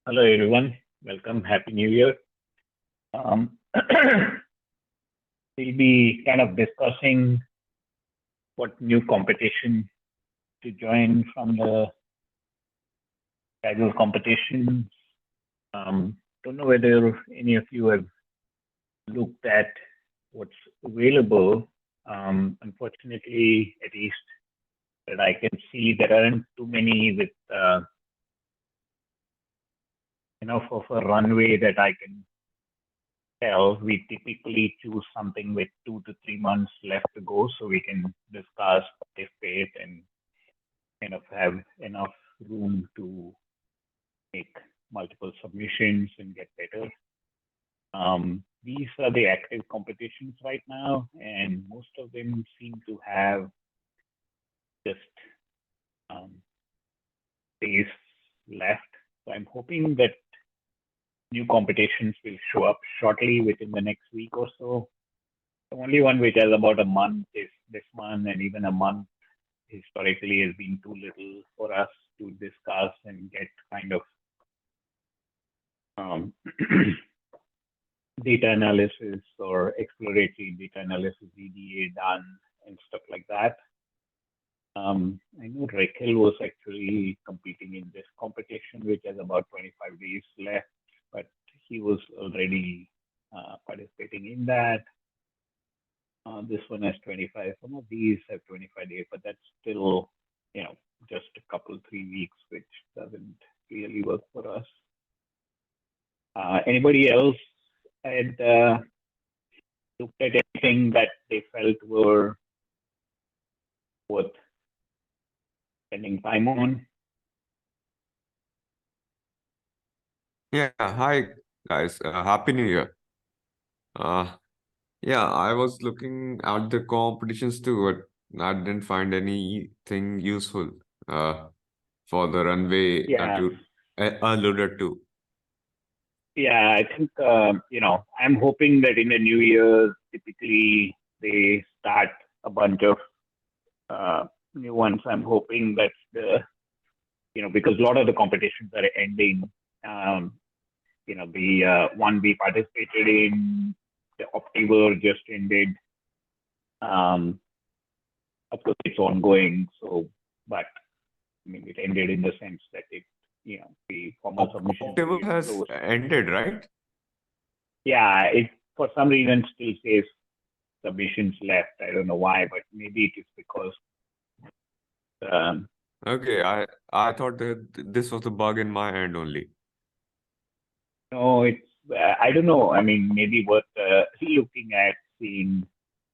Hello, everyone. Welcome. Happy New Year. Um, we'll be kind of discussing what new competition to join from the Kaggle competition. Don't know whether any of you have looked at what's available. Unfortunately, at least that I can see, there aren't too many with enough of a runway that I can tell. We typically choose something with 2 to 3 months left to go so we can discuss, participate, and kind of have enough room to make multiple submissions and get better. These are the active competitions right now, and most of them seem to have just days left. So I'm hoping that new competitions will show up shortly within the next week or so. The only one which has about a month is this one, and even a month historically has been too little for us to discuss and get kind of data analysis or exploratory data analysis EDA done and stuff like that. I know Raquel was actually competing in this competition, which has about 25 days left, but he was already participating in that. This one has 25. Some of these have 25 days, but that's still, just a couple, 3 weeks, which doesn't really work for us. Anybody else had looked at anything that they felt were worth spending time on? Yeah, hi guys. Happy New Year. Yeah, I was looking at the competitions too, but I didn't find anything useful for the runway that Yeah. you alluded to. Yeah, I think, I'm hoping that in the new year, typically they start a bunch of new ones. I'm hoping that because a lot of the competitions are ending. The one we participated in, the Optiver just ended. Of course, it's ongoing. But I mean, it ended in the sense that the formal submission Optimal period has closed. ended, right? Yeah, it for some reason still says submissions left. I don't know why, but maybe it is because. Okay, I thought that this was a bug in my end only. No, it's I don't know. I mean, maybe worth looking at, seeing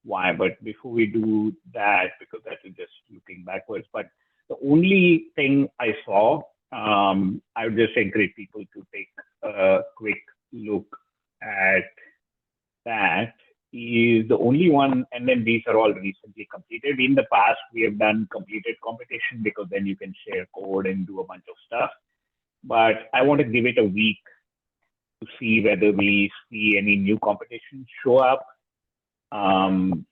why. But before we do that, because that is just looking backwards. But the only thing I saw, I would just encourage people to take a quick look at that. Is the only one, and then these are all recently completed. In the past, we have done completed competition because then you can share code and do a bunch of stuff. But I want to give it a week to see whether we see any new competitions show up. And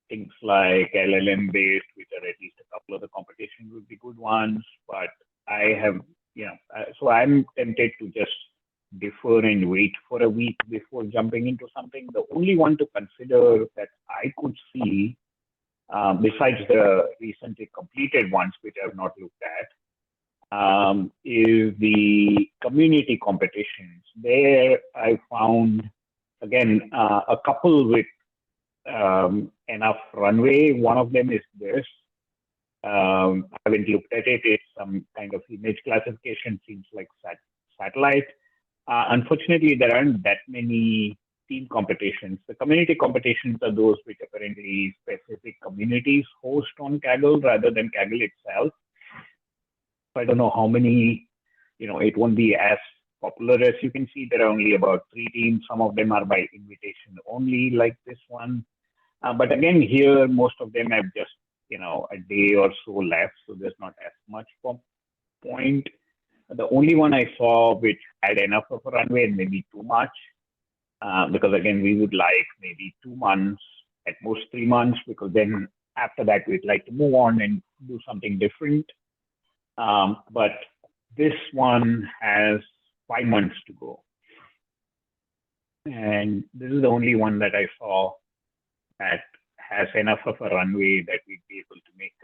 things like LLM based, which are at least a couple of the competitions would be good ones. But I have, so I'm tempted to just defer and wait for a week before jumping into something. The only one to consider that I could see, besides the recently completed ones, which I've not looked at, is the community competitions. There I found, again, a couple with enough runway. One of them is this. I haven't looked at it. It's some kind of image classification, seems like satellite. Unfortunately, there aren't that many team competitions. The community competitions are those which apparently specific communities host on Kaggle rather than Kaggle itself. I don't know how many, it won't be as popular as you can see. There are only about 3 teams. Some of them are by invitation only, like this one. But again, here, most of them have just, a day or so left. So there's not as much point. The only one I saw which had enough of a runway, and maybe too much, because again, we would like maybe 2 months, at most 3 months, because then after that, we'd like to move on and do something different. But this one has 5 months to go. And this is the only one that I saw that has enough of a runway that we'd be able to make,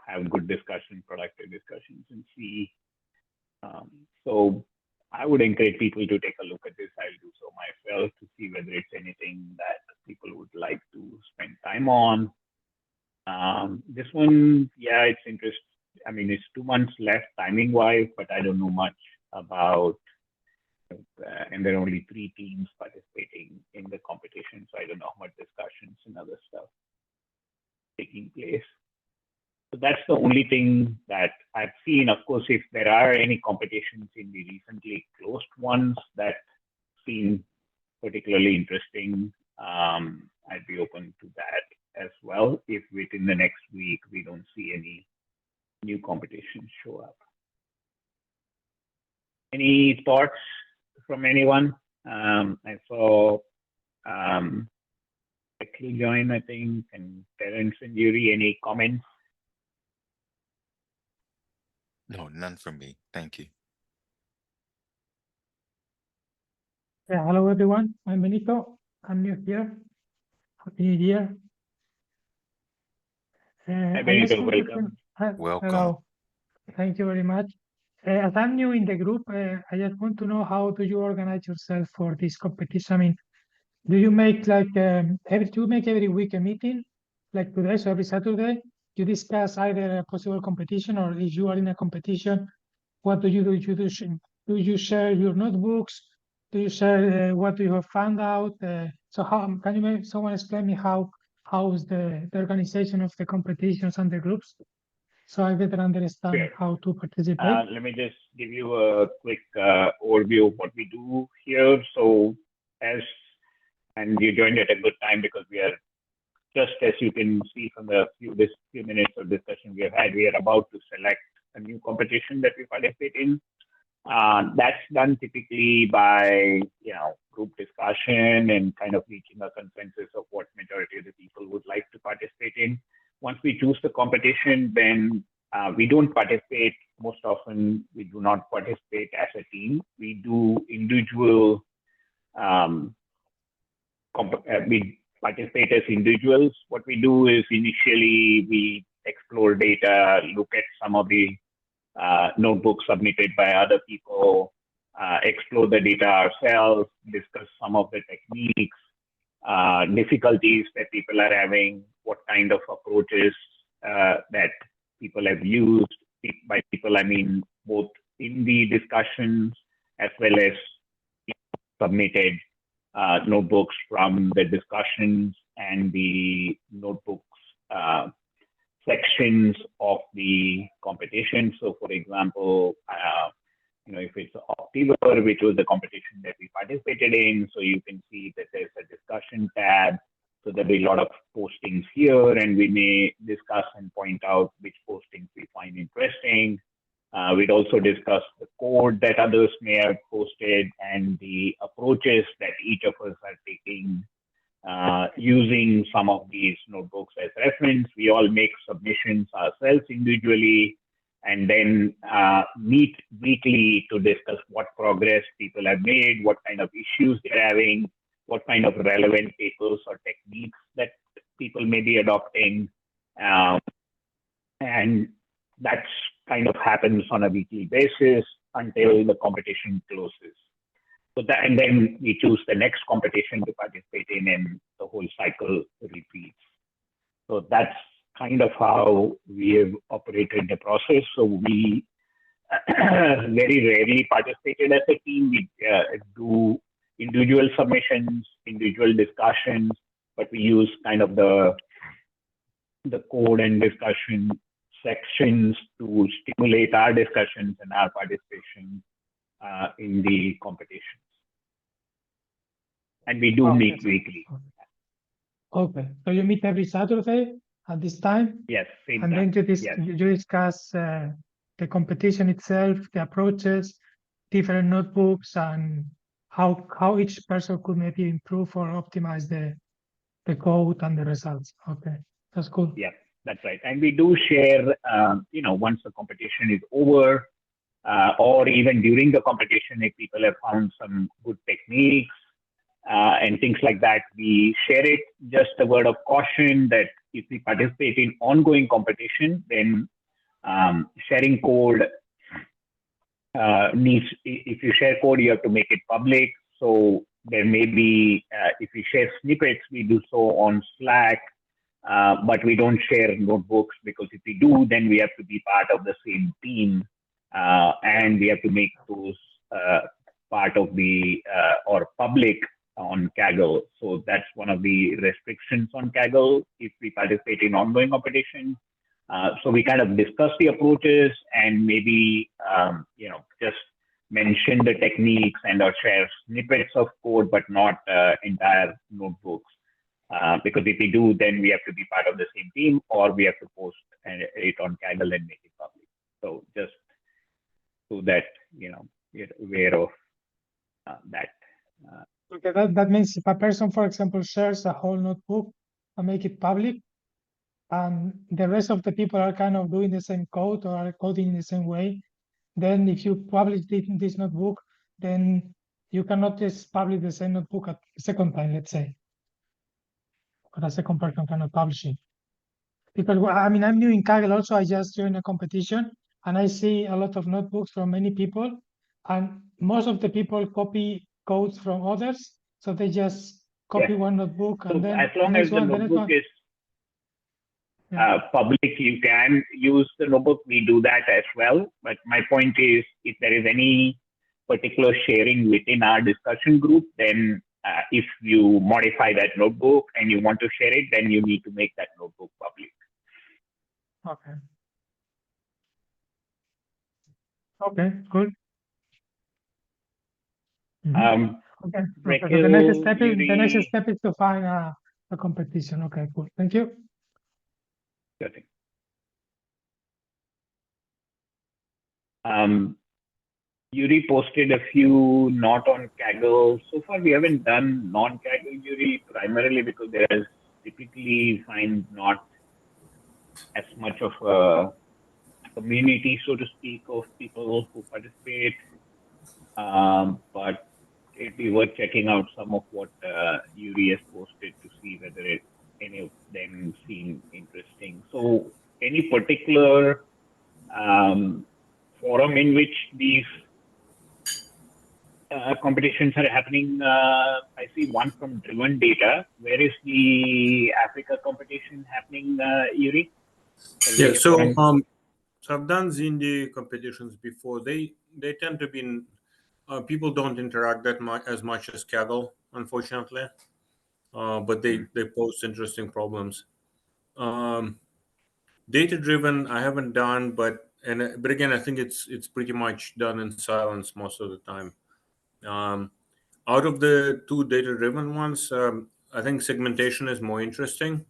have good discussion, productive discussions, and see. So I would encourage people to take a look at this. I'll do so myself to see whether it's anything that people would like to spend time on. This one, yeah, it's interesting. I mean, it's 2 months left timing wise, but I don't know much about, and there are only 3 teams participating in the competition. So I don't know how much discussions and other stuff taking place. So that's the only thing that I've seen. Of course, if there are any competitions in the recently closed ones that seem particularly interesting, I'd be open to that as well if within the next week we don't see any new competitions show up. Any thoughts from anyone? I saw Becky join, I think, and Terence and Yuri. Any comments? No, none from me. Thank you. Yeah, hello everyone. I'm Benito. I'm new here. Happy New Year. Hi, Benito, welcome. Welcome. Hello. Thank you very much. As I'm new in the group, I just want to know, how do you organize yourself for this competition? I mean, do you make like every week a meeting, like today, so every Saturday you discuss either a possible competition, or if you are in a competition, what do you do? Do you share your notebooks? Do you share what do you have found out? So how can you someone explain me how is the organization of the competitions and the groups, so I better understand Sure. how to participate? Let me just give you a quick overview of what we do here. So and you joined at a good time, because we are, just as you can see from the few minutes of discussion we have had, we are about to select a new competition that we participate in. That's done typically by, group discussion and kind of reaching a consensus of what majority of the people would like to participate in. Once we choose the competition, then we don't participate. Most often, we do not participate as a team. We do individual, we participate as individuals. What we do is, initially we explore data, look at some of the notebooks submitted by other people, explore the data ourselves, discuss some of the techniques, difficulties that people are having, what kind of approaches that people have used. By people, I mean both in the discussions as well as submitted notebooks from the discussions and the notebooks sections of the competition. So, for example, if it's October, which was the competition that we participated in, so you can see that there's a discussion tab. So there'll be a lot of postings here, and we may discuss and point out which postings we find interesting. We'd also discuss the code that others may have posted and the approaches that each of us are taking using some of these notebooks as reference. We all make submissions ourselves individually, and then meet weekly to discuss what progress people have made, what kind of issues they're having, what kind of relevant papers or techniques that people may be adopting. And that's kind of happens on a weekly basis until the competition closes. So that, and then we choose the next competition to participate in, and the whole cycle repeats. So that's kind of how we have operated the process. So we very rarely participated as a team. We do individual submissions, individual discussions, but we use kind of the code and discussion sections to stimulate our discussions and our participation in the competitions. And we do meet weekly. Okay, so you meet every Saturday at this time? Yes, same and time. then Yes. you discuss the competition itself, the approaches, different notebooks, and how each person could maybe improve or optimize the code and the results. Okay, that's cool. Yeah, that's right. And we do share, once the competition is over, or even during the competition, if people have found some good techniques and things like that, we share it. Just a word of caution that if we participate in ongoing competition, then sharing code if you share code, you have to make it public. So there may be, if we share snippets, we do so on Slack, but we don't share notebooks, because if we do, then we have to be part of the same team, and we have to make those part of the or public on Kaggle. So that's one of the restrictions on Kaggle if we participate in ongoing competition. So we kind of discuss the approaches and maybe, just mention the techniques and or share snippets of code, but not entire notebooks. Because if we do, then we have to be part of the same team, or we have to post it on Kaggle and make it public. So just so that, you're aware of that. Okay, that means if a person, for example, shares a whole notebook and make it public, and the rest of the people are kind of doing the same code or are coding in the same way, then if you publish this notebook, then you cannot just publish the same notebook a second time, let's say. Or a second person cannot publish it. Because, I mean, I'm new in Kaggle also. I just joined a competition, and I see a lot of notebooks from many people, and most of the people copy codes from others. So they just copy one notebook, and So then as long as the notebook is public, you can use the notebook. We do that as well. But my point is, if there is any particular sharing within our discussion group, then if you modify that notebook and you want to share it, then you need to make that notebook public. Okay. Okay, cool. Okay. So the next step is to find a competition. Okay, cool. Thank you. Okay. Yuri posted a few not on Kaggle. So far, we haven't done non-Kaggle Yuri, primarily because there is typically find not as much of a community, so to speak, of people who participate. But it'd be worth checking out some of what Yuri has posted to see whether any of them seem interesting. So any particular forum in which these competitions are happening? I see one from Driven Data. Where is the Africa competition happening, Yuri? Yeah, so I've done Zindi competitions before. They tend to be people don't interact that much as Kaggle, unfortunately. But they pose interesting problems. Data driven, I haven't done, but again, I think it's pretty much done in silence most of the time. Out of the two data driven ones, I think segmentation is more interesting.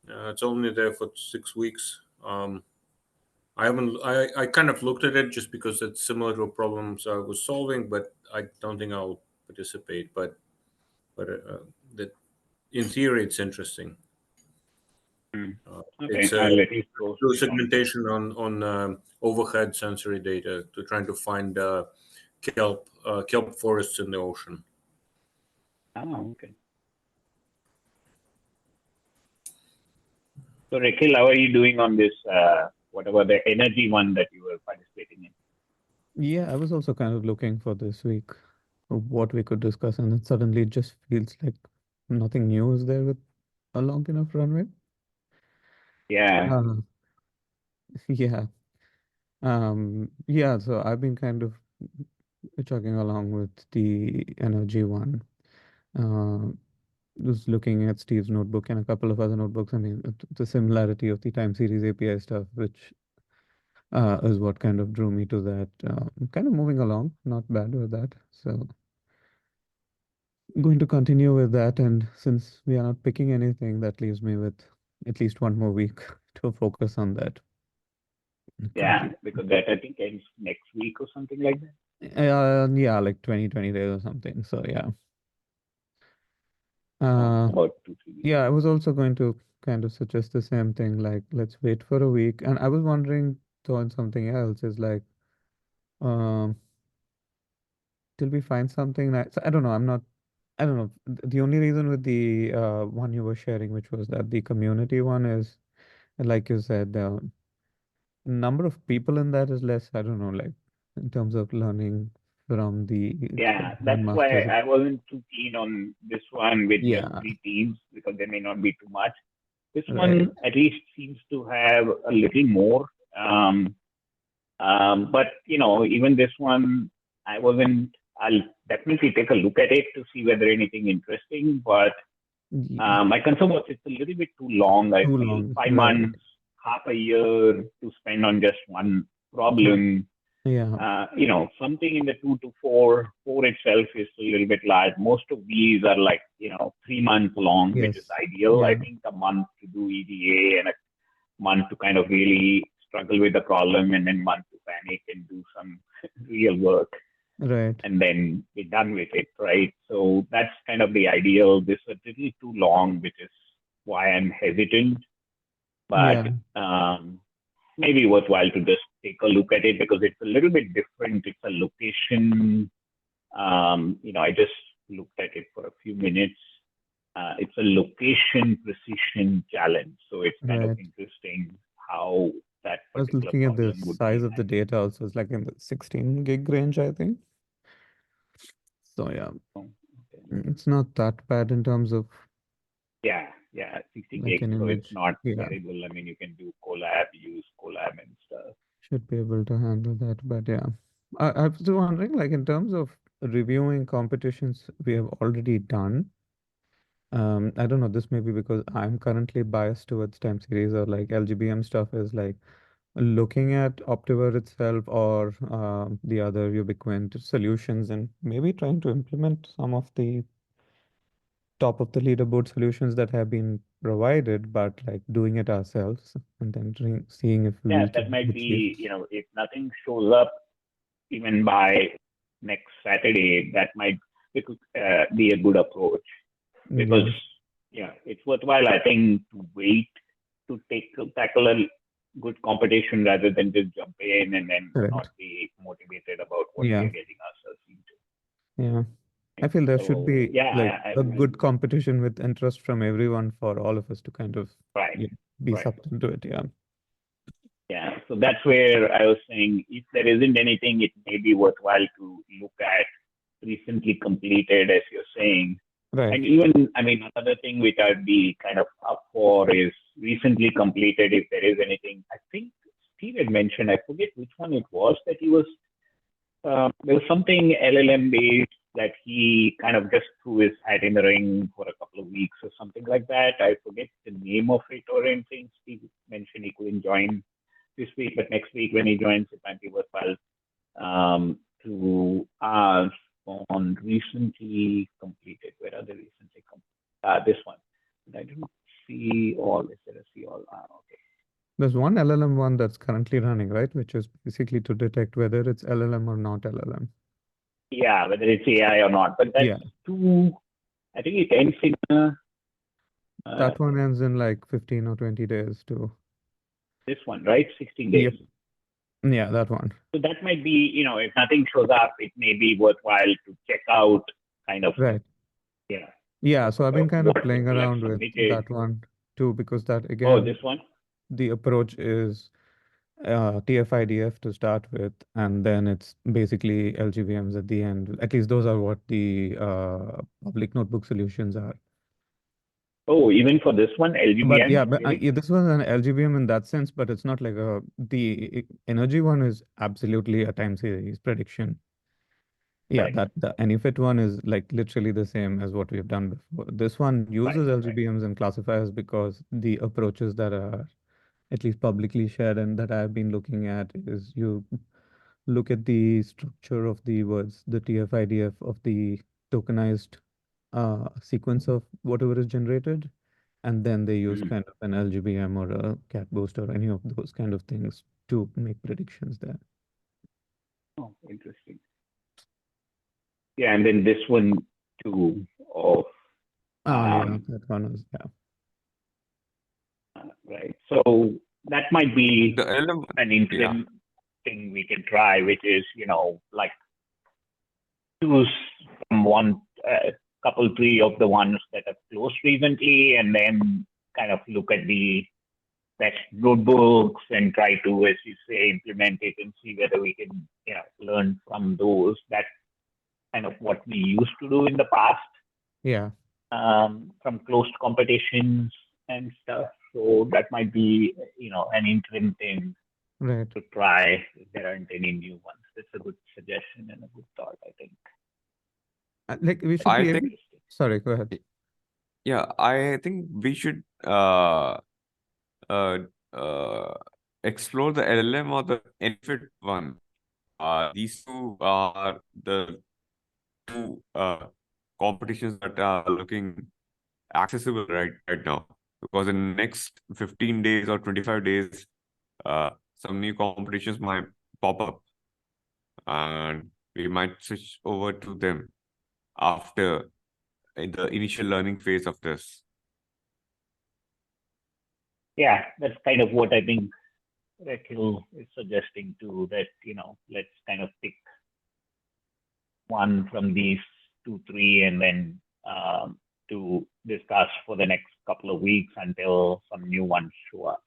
It's only there for 6 weeks. I kind of looked at it just because it's similar to problems I was solving, but I don't think I'll participate. But that in theory, it's interesting. Okay, It's segmentation on overhead sensory data to trying to find kelp forests in the ocean. Oh, okay. So, Rakhil, how are you doing on this, whatever the energy one that you were participating in? Yeah, I was also kind of looking for this week of what we could discuss, and then suddenly it just feels like nothing new is there with a long enough runway. Yeah. Yeah. Yeah, so I've been kind of chugging along with the energy one. Just looking at Steve's notebook and a couple of other notebooks. I mean, the similarity of the time series API stuff, which is what kind of drew me to that. Kind of moving along, not bad with that. So going to continue with that. And since we are not picking anything, that leaves me with at least one more week to focus on that. Yeah, because that I think ends next week or something like that. Yeah, like 20 days or something. So yeah. About 2-3 weeks. Yeah, I was also going to kind of suggest the same thing, like let's wait for a week. And I was wondering, though, on something else is like, Um, till we find something nice. I don't know. I don't know. The only reason with the one you were sharing, which was that the community one is, like you said, the number of people in that is less. I don't know, like in terms of learning from the Yeah, that's why grandmasters. I wasn't too keen on this one with just Yeah, 3 teams because there may not be too much. This right. one at least seems to have a little more. But even this one, I wasn't. I'll definitely take a look at it to see whether anything interesting. But Yeah, my concern was it's a little bit too long. I too feel long. five Right. months, half a year to spend on just one problem. Yeah. Something in the 2 to 4. 4 itself is a little bit large. Most of these are like 3 months long, which is Yes. ideal. I Yeah. think a month to do EDA and a month to kind of really struggle with the problem, and then month to panic and do some real work, Right. and then be done with it, right? So that's kind of the ideal. This is a little too long, which is why I'm hesitant. But Yeah. maybe worthwhile to just take a look at it because it's a little bit different. It's a location. I just looked at it for a few minutes. It's a location precision challenge. So it's kind of Right. interesting how that I was particular looking at the problem would be size of the data also. It's like in the 16 gig range, I think. So yeah, handled. it's not that bad in terms of Yeah, 60 like gigs. an So it's image. not Yeah, terrible. I mean, you can do collab, use collab and stuff. should be able to handle that. But yeah, I was wondering, like in terms of reviewing competitions we have already done. I don't know, this may be because I'm currently biased towards time series or like LGBM stuff is like looking at Optiver itself or the other ubiquitous solutions and maybe trying to implement some of the top of the leaderboard solutions that have been provided, but like doing it ourselves and then seeing if Yeah, we that can might achieve. be, if nothing shows up even by next Saturday, that might be a good approach because, Yeah, it's worthwhile, I think, to wait to tackle a good competition rather than just jump in and then not correct. be motivated about what we Yeah, are getting ourselves yeah. I into. feel there should So, be yeah, like a good competition with interest from everyone for all of us to kind of right, be right. sucked into it. Yeah. Yeah, so that's where I was saying if there isn't anything, it may be worthwhile to look at recently completed, as you're saying. Right. And even, I mean, another thing which I'd be kind of up for is recently completed, if there is anything. I think Steve had mentioned, I forget which one it was, that he was, there was something LLM based that he kind of just threw his hat in the ring for a couple of weeks or something like that. I forget the name of it or anything. Steve mentioned he couldn't join this week, but next week when he joins, it might be worthwhile to ask on recently completed. Where are they recently completed? This one. I didn't see all. Is there a see all? Okay. There's one LLM one that's currently running, right? Which is basically to detect whether it's LLM or not LLM. Yeah, whether it's AI or not. But that's too, I think it ends in that one ends in like 15 or 20 days too. This one, right? 16 days. Yep. Yeah, that one. So that might be, if nothing shows up, it may be worthwhile to check out kind of. Right. Yeah. Yeah, so I've been kind of What playing people have around with submitted. that one too, because that Oh, again, this one? the approach is TF-IDF to start with, and then it's basically LGVMs at the end. At least those are what the public notebook solutions are. Oh, even for this one, LGBM? But yeah, really? this was an LGVM in that sense, but it's not like the energy one is absolutely a time series prediction. Yeah, Right. that the Anyfit one is like literally the same as what we've done before. This one uses LGBMs and classifiers because the approaches that are at least publicly shared and that I've been looking at is you look at the structure of the words, the TF-IDF of the tokenized sequence of whatever is generated, and then they use kind of an LGBM or a cat boost or any of those kind of things to make predictions there. Oh, interesting. Yeah, and then this one too of yeah, that one was right. So that might be The LM, an interim. thing we can try, which is, like choose from one, couple, three of the ones that have closed recently, and then kind of look at the best notebooks and try to, as you say, implement it and see whether we can, learn from those. That's kind of what we used to do in the past. Yeah. From closed competitions and stuff. So that might be, an interim thing Right. to try if there aren't any new ones. That's a good suggestion and a good thought, I think. Like we should I be able. think, Sorry, go ahead. yeah, I think we should explore the LLM or the NFIT one. These two are the two competitions that are looking accessible right now. Because in the next 15 days or 25 days, some new competitions might pop up, and we might switch over to them after in the initial learning phase of this. Yeah, that's kind of what I think Rakhil is suggesting too, that, let's kind of pick one from these 2, 3, and then to discuss for the next couple of weeks until some new ones show up.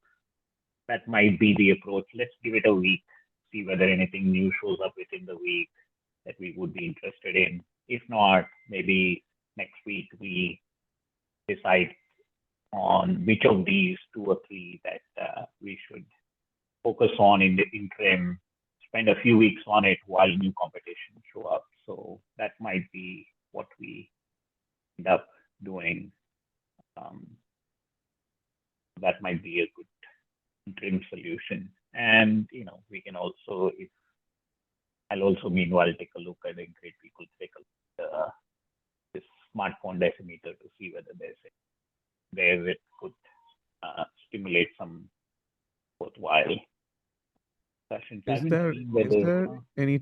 That might be the approach. Let's give it a week, see whether anything new shows up within the week that we would be interested in. If not, maybe next week we decide on which of these 2 or 3 that we should focus on in the interim, spend a few weeks on it while new competitions show up. So that might be what we end up doing. That might be a good interim solution. And, we can also, I'll also meanwhile take a look. I think great people take a look at this smartphone decimeter to see whether there it could stimulate some worthwhile sessions. Is there any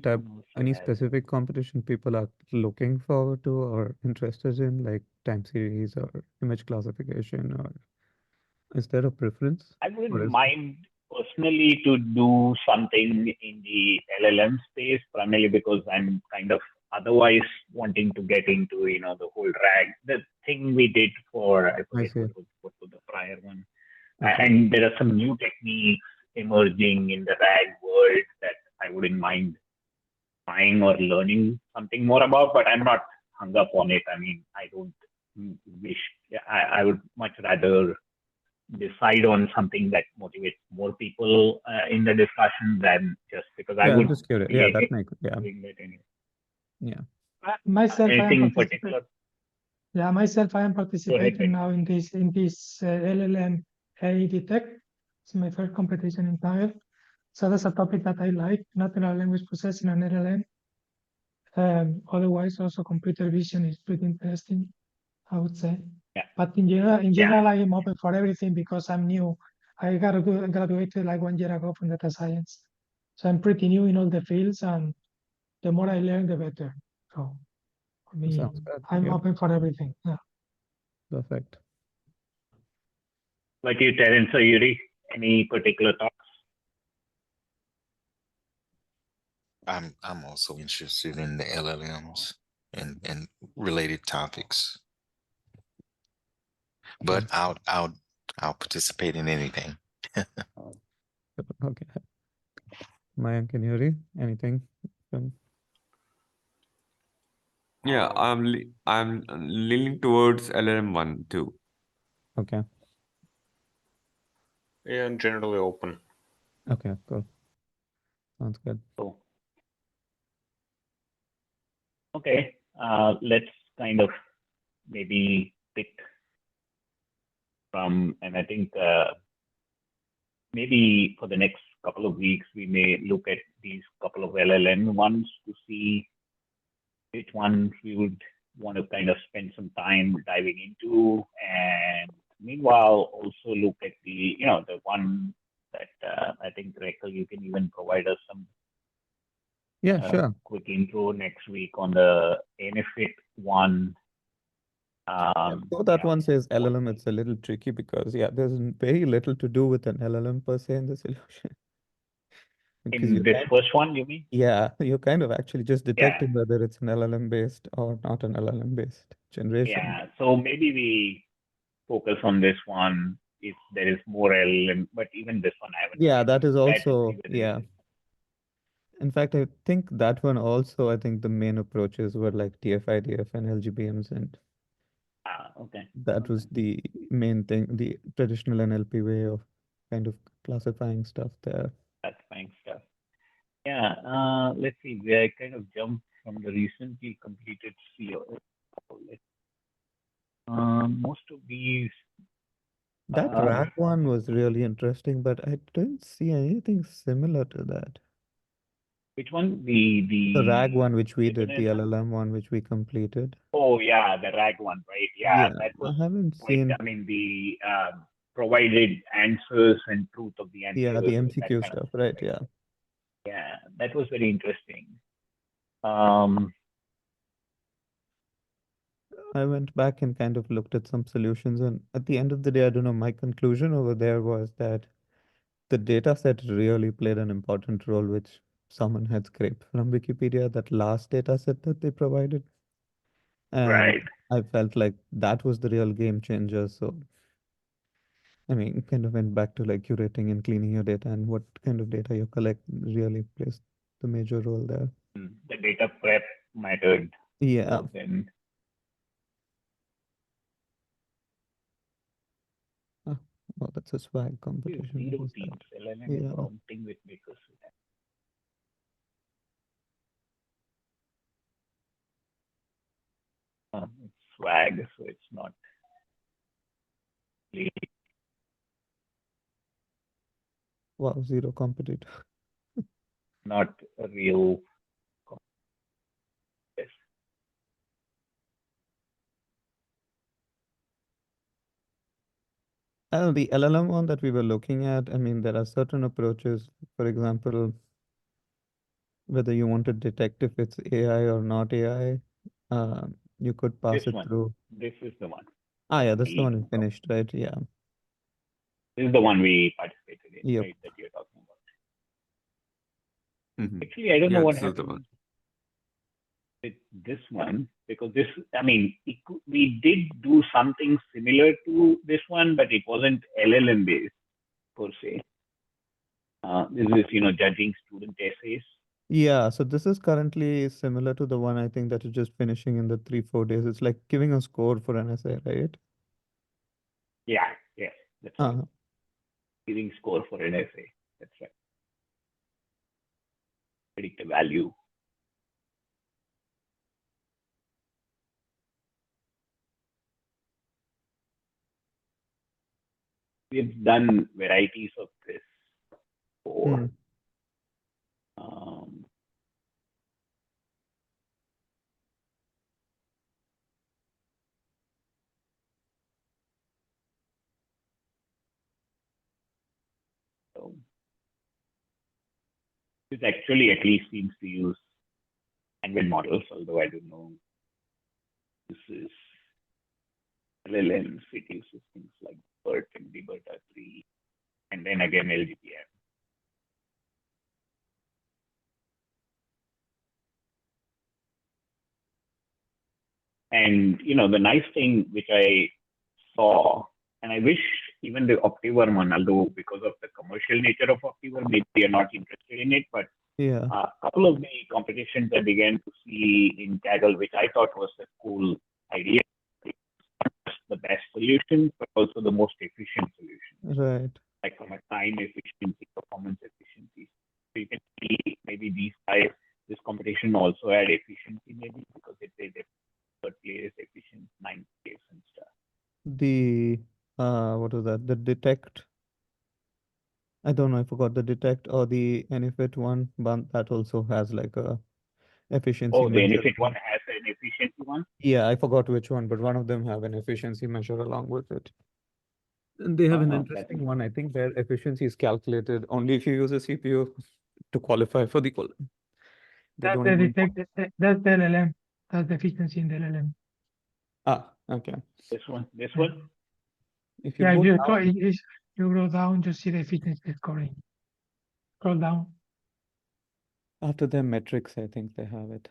any specific competition people are looking forward to or interested in, like time series or image classification, or is there a preference? I wouldn't mind personally to do something in the LLM space, primarily because I'm kind of otherwise wanting to get into, the whole RAG. The thing we did for, I forget what was the prior one. Okay. And there are some new techniques emerging in the RAG world that I wouldn't mind trying or learning something more about, but I'm not hung up on it. I mean, I don't wish, I would much rather decide on something that motivates more people in the discussion than just because I Yeah, would. I'm just curious. Yeah, that makes, yeah. Doing that anyway. Yeah. Myself, I am Anything in participating. particular? Yeah, myself, I am Go ahead, participating Vic. now in this LLM AI Tech. It's my first competition in Kaggle. So that's a topic that I like, natural language processing and LLM. Otherwise, also computer vision is pretty interesting, I would say. Yeah. But in general, I am open for everything because I'm new. I graduated like 1 year ago from data science. So I'm pretty new in all the fields, and the more I learn, the better. So for me, Sounds good. I'm Yeah. open for everything. Yeah. Perfect. Like you, Terence or Yuri, any particular thoughts? I'm also interested in the LLMs and related topics, but I'll participate in anything. Okay. Mayank and Yuri, anything? Yeah, I'm leaning towards LLM 1 too. Okay. Yeah, and generally open. Okay, cool. Sounds good. Cool. Okay, let's kind of maybe pick from, and I think maybe for the next couple of weeks, we may look at these couple of LLM ones to see which ones we would want to kind of spend some time diving into. And meanwhile, also look at the, the one that I think, Rakhil, you can even provide us some Sure. quick intro next week on the NFIT one. So that one says LLM, it's a little tricky because there's very little to do with an LLM per se in the solution. because In you this kind first one, you mean? yeah, you're kind of actually just Yeah. detecting whether it's an LLM based or not an LLM based generation. Yeah. So maybe we focus on this one if there is more LLM, but even this one I haven't. Yeah, really that is looked at to also see whether yeah. it is. In fact, I think that one also, I think the main approaches were like TF-IDF and LGBMs, and Okay. that was the main thing, the traditional NLP way of kind of classifying stuff there. That's fine stuff. Yeah. Let's see. I kind of jumped from the recently completed CO. Most of these. That RAG one was really interesting, but I didn't see anything similar to that. Which one? The RAG one, which we did, the internet- LLM one, which we completed. Oh yeah, the RAG one, right? Yeah, that was. I haven't quite, seen. I mean, the provided answers and truth of the answers. Yeah, the that MCQ kind of stuff, thing, right? Yeah. Yeah, that was very interesting. I went back and kind of looked at some solutions, and at the end of the day, I don't know, my conclusion over there was that the data set really played an important role, which someone had scraped from Wikipedia, that last data set that they provided. And Right. I felt like that was the real game changer. So, I mean, kind of went back to like curating and cleaning your data, and what kind of data you collect really plays the major role there. The data prep mattered. Yeah. Then. Oh, that's a swag competition. Zero What is teams. that? LLM Yeah. prompting with makers. It's swag, so it's not really Wow, zero competitor. not a real contest. The LLM one that we were looking at, I mean, there are certain approaches, for example, whether you want to detect if it's AI or not AI, you could pass This it one. through. This is the one. Yeah, that's the one you finished, right? Yeah. This is the one we participated in, Yep. right? That you're talking about. Mhm. Actually, I don't know Yeah, what this is the one. happened with this one because this, I mean, we did do something similar to this one, but it wasn't LLM based per se. This is, judging student essays. Yeah, so this is currently similar to the one I think that is just finishing in the 3-4 days. It's like giving a score for an essay, right? Yeah, yes, that's right. Uh, Giving score for an essay. That's right. Predict a value. We've done varieties of this before. So this actually at least seems to use language models, although I don't know. This is LLMs. It uses things like BERT and BERTA 3, and then again LGPM. And the nice thing which I saw, and I wish even the Optiver one, although because of the commercial nature of Optiver, maybe they are not interested in it, but yeah. a couple of the competitions I began to see in Kaggle, which I thought was a cool idea. It's not just the best solution, but also the most efficient solution. Right. Like from a time efficiency, performance efficiency. So you can see maybe these guys, this competition also had efficiency maybe because they third place, efficient, 9th place and stuff. The what was that? The detect. I don't know, I forgot the detect or the Enifit one, but that also has like a efficiency Oh, the measure. Enifit one has an efficiency one? Yeah, I forgot which one, but one of them have an efficiency measure along with it. And they have an interesting one. I think their efficiency is calculated only if you use a CPU to qualify for the call. That's the detect. That's the LLM. That's the efficiency in the LLM. Ah, okay. This one. If you Yeah, go you down, you go down, you see the efficiency scoring. Scroll down. After their metrics, I think they have it.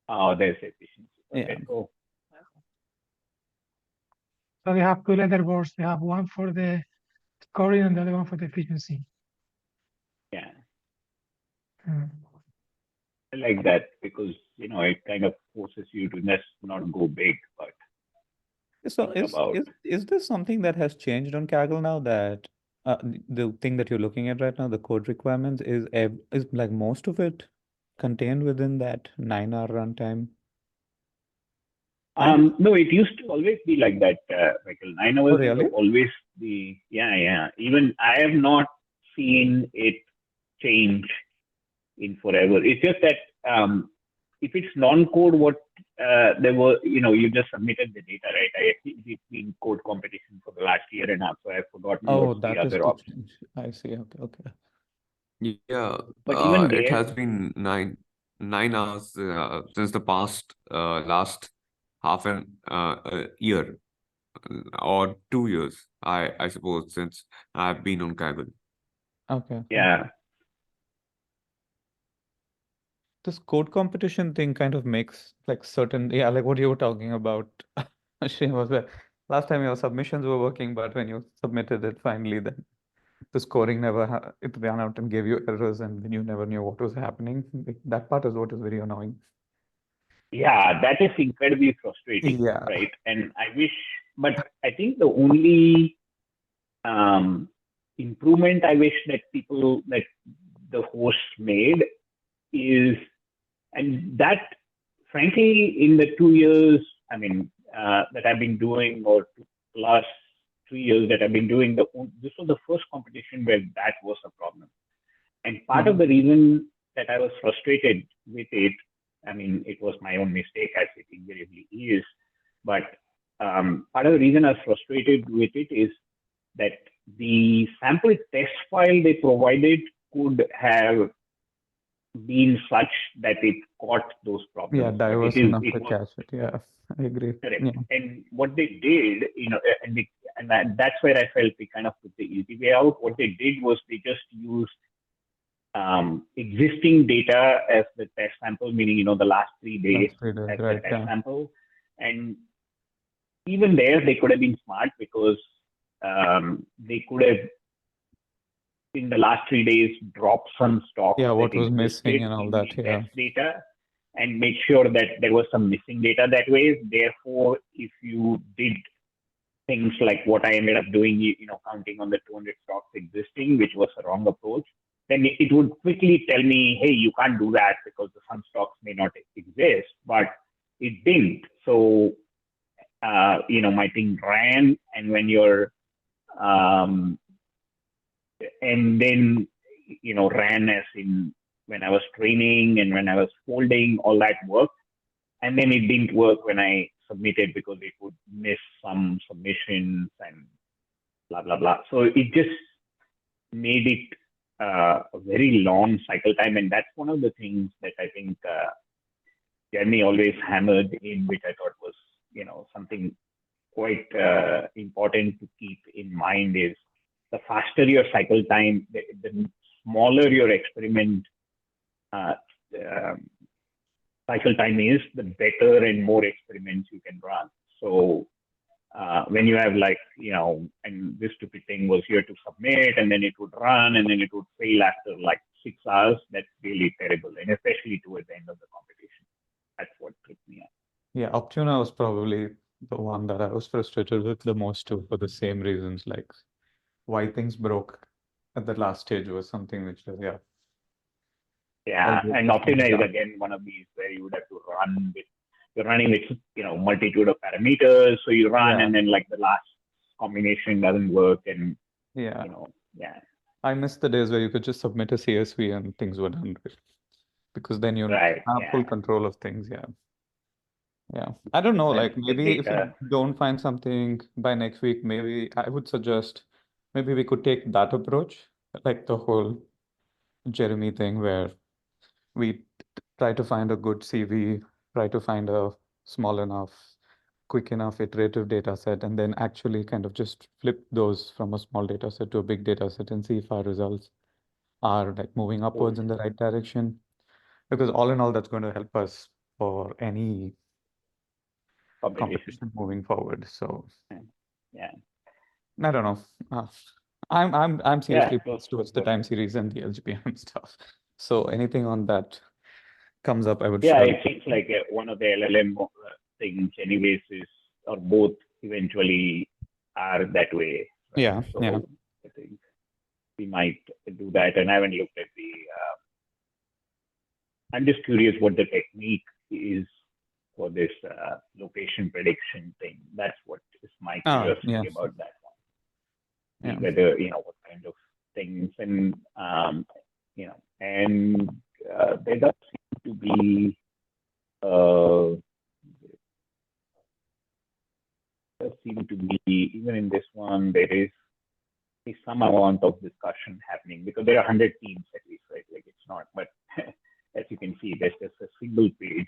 Oh, there's efficiency. Yeah. Okay, cool. So they have two leaderboards. They have one for the scoring and the other one for the efficiency. Yeah, Mm. I like that because it kind of forces you to just not go big, but So think about. is this something that has changed on Kaggle now, that the thing that you're looking at right now, the code requirements, is like most of it contained within that 9-hour runtime? No, it used to always be like that, Michael. 9 hours Oh, really? is always yeah. Even I have not seen it change in forever. It's just that if it's non-code, what there were, you just submitted the data, right? I think it's been code competition for the last year and a half, so I've forgotten Oh, what's the that is other the option. change. I see. Okay, okay. Yeah, But even it there, has been 9 hours since the past last half an year or 2 years, I suppose, since I've been on Kaggle. Okay. yeah, This code competition thing kind of makes like certain, yeah, like what you were talking about. She was there. Last time your submissions were working, but when you submitted it finally, then the scoring it ran out and gave you errors, and then you never knew what was happening. Like, that part is what is very annoying. yeah, that is incredibly frustrating, Yeah. right? And I wish, but I think the only improvement I wish that the hosts made is, and that frankly, in the 2 years, I mean, that I've been doing, or last 3 years that I've been doing, this was the first competition where that was a problem. And part of the reason that I was frustrated with it, I mean, it was my own mistake, as it invariably is, but part of the reason I was frustrated with it is that the sample test file they provided could have been such that it caught those Yeah, problems. But diverse enough it to was catch it. Yeah, I agree. correct. Yeah. And what they did, that's where I felt they kind of put the easy way out. What they did was they just used existing data as the test sample, meaning the last 3 days That's pretty as the right. test Yeah. sample. And even there, they could have been smart because they could have, in the last 3 days, dropped some stocks Yeah, that what was missing existed and all in that. the Yeah. test data and make sure that there was some missing data that way. Therefore, if you did things like what I ended up doing, counting on the 200 stocks existing, which was a wrong approach, then it would quickly tell me, hey, you can't do that because some stocks may not exist, but it didn't. So, my thing ran, and when you're, and then, ran as in when I was training and when I was folding, all that worked. And then it didn't work when I submitted because it would miss some submissions and blah, blah, blah. So it just made it a very long cycle time. And that's one of the things that I think Jeremy always hammered in, which I thought was, something quite important to keep in mind is the faster your cycle time, the smaller your experiment cycle time is, the better and more experiments you can run. So when you have and this stupid thing was here to submit, and then it would run, and then it would fail after like 6 hours, that's really terrible, and especially towards the end of the competition. That's what tripped me up. Yeah, Optuna was probably the one that I was frustrated with the most too, for the same reasons, like why things broke at the last stage was something which was, yeah. Yeah, and Optina is again one of these where you would have to run with, you're running with multitude of parameters, so you run, and then like the last combination doesn't work, and yeah, yeah. I miss the days where you could just submit a CSV and things were done, because then you Right, have full control of things. Yeah. Yeah. I don't know, like maybe if you don't find something by next week, maybe I would suggest maybe we could take that approach, like the whole Jeremy thing where we try to find a good CV, try to find a small enough, quick enough iterative data set, and then actually kind of just flip those from a small data set to a big data set and see if our results are like moving upwards in the right direction. Because all in all, that's going to help us for any competition moving forward. So yeah, I don't know. I'm seriously Yeah, towards the time series and the LGPM stuff. So anything on that comes up, I would yeah, surely. it seems like one of the LLM things, anyways, is or both eventually are that way. Right? Yeah, So yeah. I think we might do that, and I haven't looked at the. I'm just curious what the technique is for this location prediction thing. That's what is my curiosity yeah. about that one. Yeah. Whether what kind of things, and and there does seem to be even in this one there is some amount of discussion happening because there are 100 teams at least, right? Like it's not, but as you can see, there's just a single page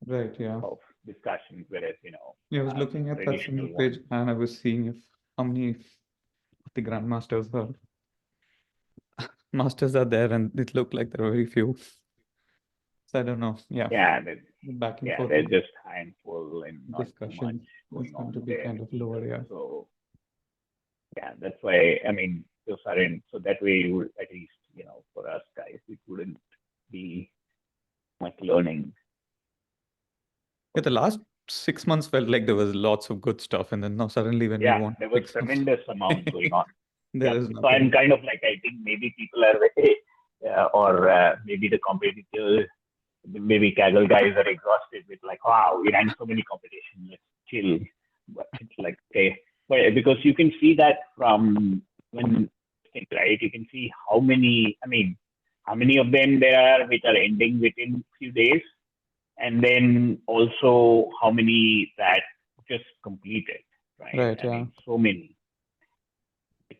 Right, yeah. of discussions, whereas I was looking at that single page and I was seeing if how many of the grandmasters are there, and it looked like there were very few. So I don't know. Yeah. Back and forth. They're just handful and not Discussion too much is going on to be there. kind of lower, yeah. So that's why those aren't, so that way you would at least for us guys it wouldn't be much learning. Yeah, the last 6 months felt like there was lots of good stuff, and then now suddenly when we want there was tremendous amount going on. there is So I'm kind of like, I think maybe people are or maybe the competitors, maybe Kaggle guys are exhausted with like, wow, we ran so many competitions, let's chill. But it's like, okay, but because you can see that from when, right? You can see how many of them there are which are ending within few days, and then also how many that just completed, right? Right, yeah. So many.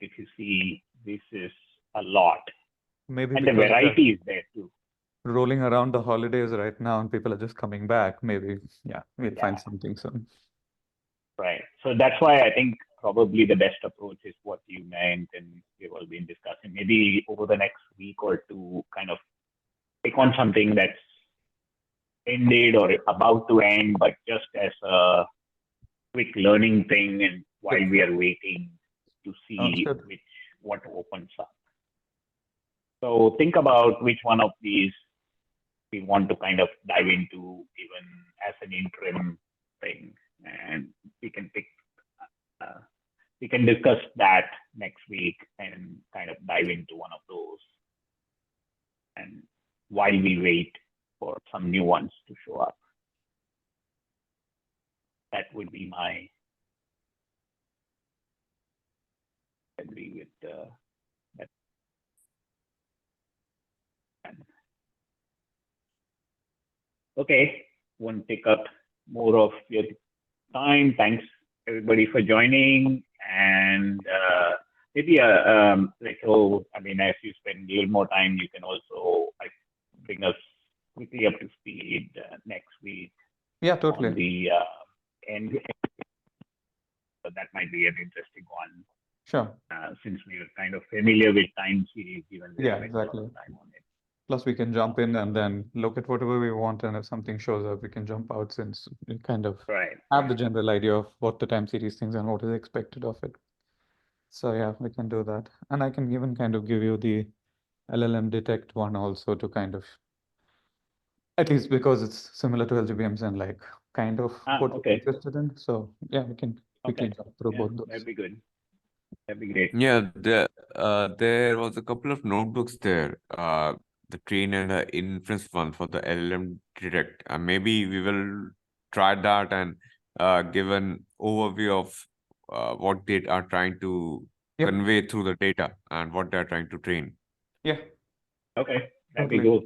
If you see, this is a lot. Maybe and the because variety is there too. Rolling around the holidays right now and people are just coming back. Maybe, we'll find something soon. Right. So that's why I think probably the best approach is what you meant, and we've all been discussing. Maybe over the next week or two, kind of pick on something that's ended or about to end, but just as a quick learning thing, and while we are waiting to see what opens up. So think about which one of these we want to kind of dive into, even as an interim thing, and we can pick. We can discuss that next week and kind of dive into one of those. And while we wait for some new ones to show up, that would be my agree with that. Okay, won't take up more of your time. Thanks everybody for joining, and maybe so as you spend a little more time, you can also bring us quickly up to speed next week. Yeah, totally. On the end, so that might be an interesting one. Sure. Since we are kind of familiar with time series, given we spent a lot of time on it. Plus, we can jump in and then look at whatever we want, and if something shows up, we can jump out, since we kind of have the general idea of what the time series things and what is expected of it. So yeah, we can do that. And I can even kind of give you the LLM detect one also to kind of, at least because it's similar to LGBMs and like kind of what we're interested in. So yeah, we can quickly jump through both those. That'd be good. That'd be great. Yeah, there was a couple of notebooks there, the train and the inference one for the LLM detect. Maybe we will try that and give an overview of what they are trying to convey through the data and what they're trying to train. Yeah. Okay, that'd be cool.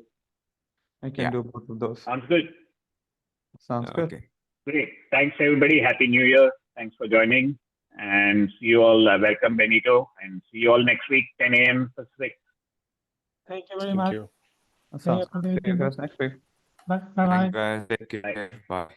I can do both of those. Sounds good. Sounds good. Okay. Great. Thanks, everybody. Happy New Year. Thanks for joining. And see you all. Welcome, Benito. And see you all next week, 10 a.m. Pacific. Thank you very much. Sounds good. See you guys next week. Bye. Bye. Thanks, guys. Take care. Bye.